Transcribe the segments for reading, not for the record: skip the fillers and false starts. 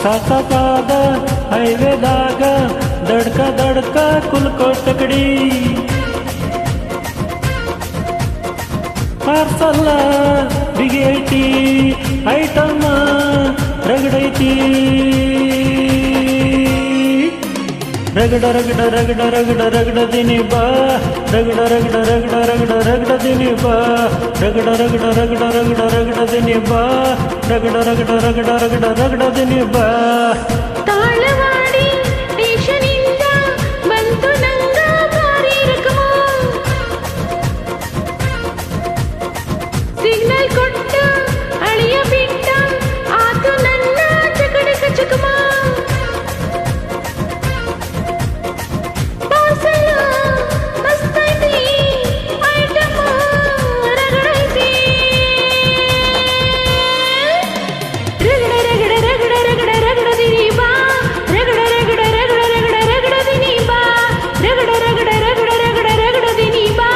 ಸಾಕಾದ ಹೈವೇದಾಗ ದಡ್ಕ ದಡ್ಕ ಕುಲ್ಕೋಟಕಡಿ ಪಾರ್ಸಲ್ಲ ಬಿಗಿ ಐತಿ ಐಟಮ್ಮ ರಗಡೈತಿ ರಗಡ ರಗಡ ರಗಡ ರಗಡ ರಗಡದಿನಿ ಬಾ ರಗಡ ರಗಡ ರಗಡ ರಗಡ ರಗಡದಿನಿ ಬಾ ರಗಡ ರಗಡ ರಗಡ ರಗಡ ರಗಡದಿನಿ ಬಾ ರಗಡ ರಗಡ ರಗಡ ರಗಡ ರಗಡದಿನಿ ಬಾ ತಾಳವಾಡಿ ಸ್ಟೇಷನಿಂದ ಬಂತು ನಂಗ ಭಾರಿ ರಕಮ ಸಿಗ್ನಲ್ ಕೊಟ್ಟ ಅಳಿಯ ಬಿಟ್ಟ ಆತು ನನ್ನ ಚಕಡಕ ಚಕಮ ಪಾರ್ಸಲ ಮಸ್ತೈತಿ ಐಟಮ ರಗಡೈತಿ ರಗಡ ರಗಡ ರಗಡ ರಗಡ ರಗಡದಿನಿ ಬಾ ರಗಡ ರಗಡ ರಗಡ ರಗಡ ರಗಡದಿನಿ ಬಾ ರಗಡ ರಗಡ ರಗಡ ರಗಡ ರಗಡದಿನಿ ಬಾ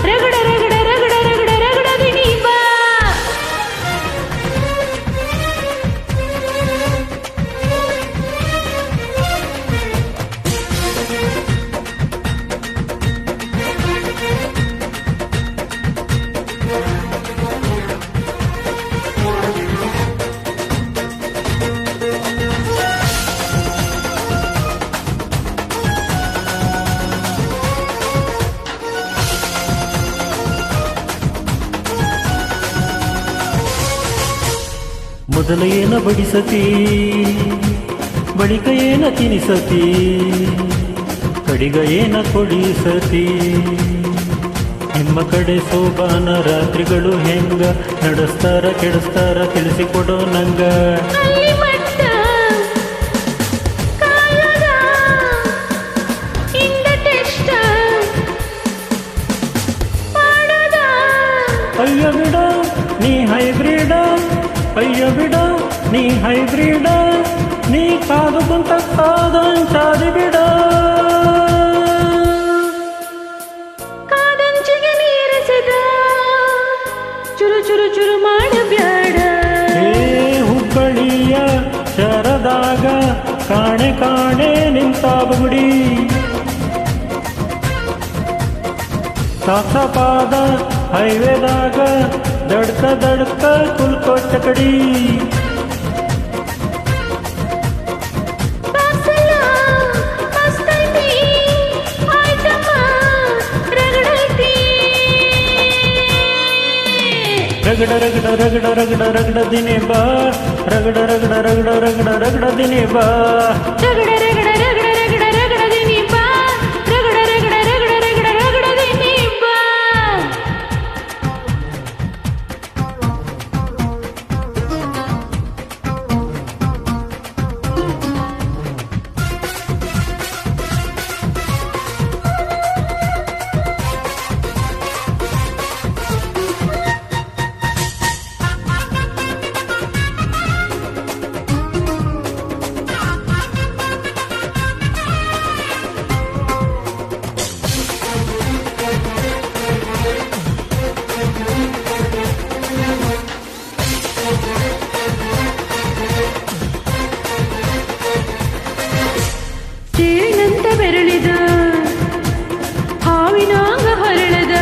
ರಗಡ ರಗಡ ರಗಡ ರಗಡ ರಗಡದಿನಿ ಬಾ ಮೊದಲ ಏನ ಬಡಿಸತಿ ಬಳಿಕ ಏನ ತಿನಿಸತಿ ಕಡಿಗ ಏನ ಕೊಡಿಸತಿ ನಿಮ್ಮ ಕಡೆ ಸೋಬಾನ ರಾತ್ರಿಗಳು ಹೆಂಗ ನಡೆಸ್ತಾರ ಕೆಡಿಸ್ತಾರ ತಿಳಿಸಿಕೊಡೋ ನಂಗ ಅಲ್ಲಿ ಮಟ್ಟ ಕಾಯದ ಇಂದ ಟೆಸ್ಟ್ ಮಾಡದ ಅಯ್ಯ ಬಿಡ ನೀ ಹೈಬ್ರಿಡ ಅಯ್ಯ ಬಿಡ ನೀ ಹೈಬ್ರಿಡ ನೀ ಕಾದು ಕುಂತ ಕಾದಂಚಾದಿ ಬಿಡ ಕಾದಂಚಿಗೆ ನೀರಿಸಿದ ಚುರು ಚುರು ಚುರು ಮಾಡಬ್ಯಾಡ ಹೇ ಹುಬ್ಬಳ್ಳಿಯ ಶರದಾಗ ಕಾಣೆ ಕಾಣೆ ನಿಂತ ಬುಗುಡಿ ಸಾಸಪಾದ ಹೈವೇದಾಗ ದಡ್ಕ ದಡ್ಕ ಕುಲ್ಕೋಟಕಡಿ ಪಾರ್ಸಲ ಮಸ್ತೈತಿ ಐಟಮ ರಗಡೈತಿ ರಗಡ ರಗಡ ರಗಡ ರಗಡ ರಗಡದಿನಿ ಬಾ ರಗಡ ರಗಡ ರಗಡ ರಗಡ ರಗಡದಿನಿ ಬಾ ರಗಡ ರಗಡ ರಗಡ ರಗಡ ರಗಡದಿನಿ ಬಾ ರಗಡ ರಗಡ ರಗಡ ರಗಡ ರಗಡದಿನಿ ಬಾ ಚೇಳಿನಂತ ಬೆರಳಿದ ಹಾವಿನಾಂಗ ಹೊರಳದ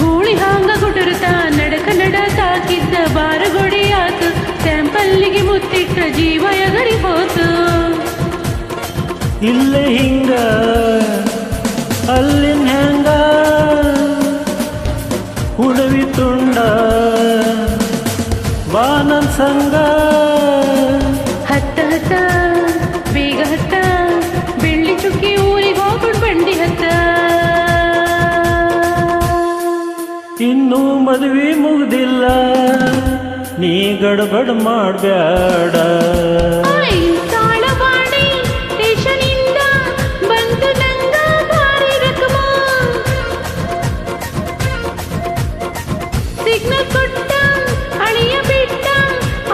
ಗೂಳಿ ಹಾಂಗ ಗುಟುರುತ ನಡಕ ನಡ ತಾಕಿದ್ದ ಬಾರಗೊಡಿ ಆತು ಸ್ಯಾಂಪಲ್ಲಿಗೆ ಮುತ್ತಿಟ್ಟ ಜೀವ ಎಗರಿ ಹೋತು ಇಲ್ಲೇ ಹಿಂಗ ಅಲ್ಲಿನ ಹೆಂಗ ಉಡವಿ ತುಂಡ ಬಾನನ್ ಸಂಗ ಹತ್ತ ಹತ್ತ ಬೇಗ ಹತ್ತ ಬೆಳ್ಳಿ ಚುಕ್ಕಿ ಊರಿಗೆ ಹೋಗ್ಬಿಡ್ ಬಂಡಿ ಹತ್ತ ಇನ್ನೂ ಮದುವೆ ಮುಗ್ದಿಲ್ಲ ನೀ ಗಡಬಡ ಮಾಡ್ಬ್ಯಾಡ ಐ ತಾಳವಾಡಿ ಸ್ಟೇಷನಿಂದ ಬಂತು ನಂಗ ಭಾರಿ ರಕಮ ಸಿಗ್ನಲ್ ಕೊಟ್ಟ ಅಳಿಯ ಬಿಟ್ಟ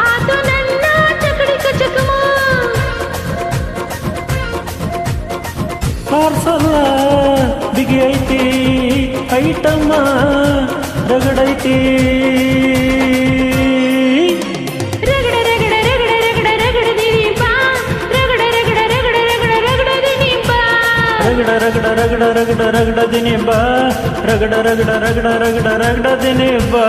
ಆತು ನನ್ನ ಚಕಡಿಕ ಚಕಮ ಪಾರ್ಸಲ್ಲ ಬಿಗಿ ಐತಿ ಐಟಮ್ಮ ರಗಡೈತಿ ರಗಡ ರಗಡ ರಗಡ ರಗಡ ರಗಡ ರಗಡ ರಗಡ ರಗಡ ರಗಡ ರಗಡದಿನಿ ಬಾ ರಗಡ ರಗಡ ರಗಡ ರಗಡ ರಗಡದಿನಿ ಬಾ